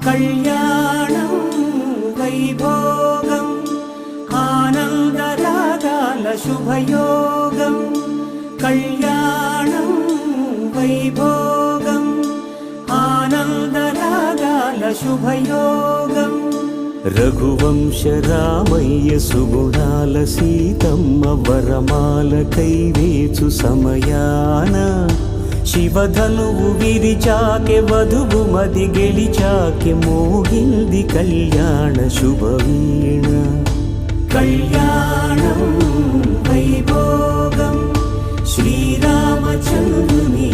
కళ్యాణం వైభోగం ఆనందరాగాల శుభయోగం కళ్యాణం వైభోగం ఆనందరాగాల శుభయోగం రఘువంశ రామయ్య సుగుణాల సీతమ్మ వరమాల కైవేచు సమయాన శివధనువు విరిచాకె వధువు మది గెలిచాకె మోగింది కళ్యాణ శుభవీణ కళ్యాణం వైభోగం శ్రీరామచంద్రుని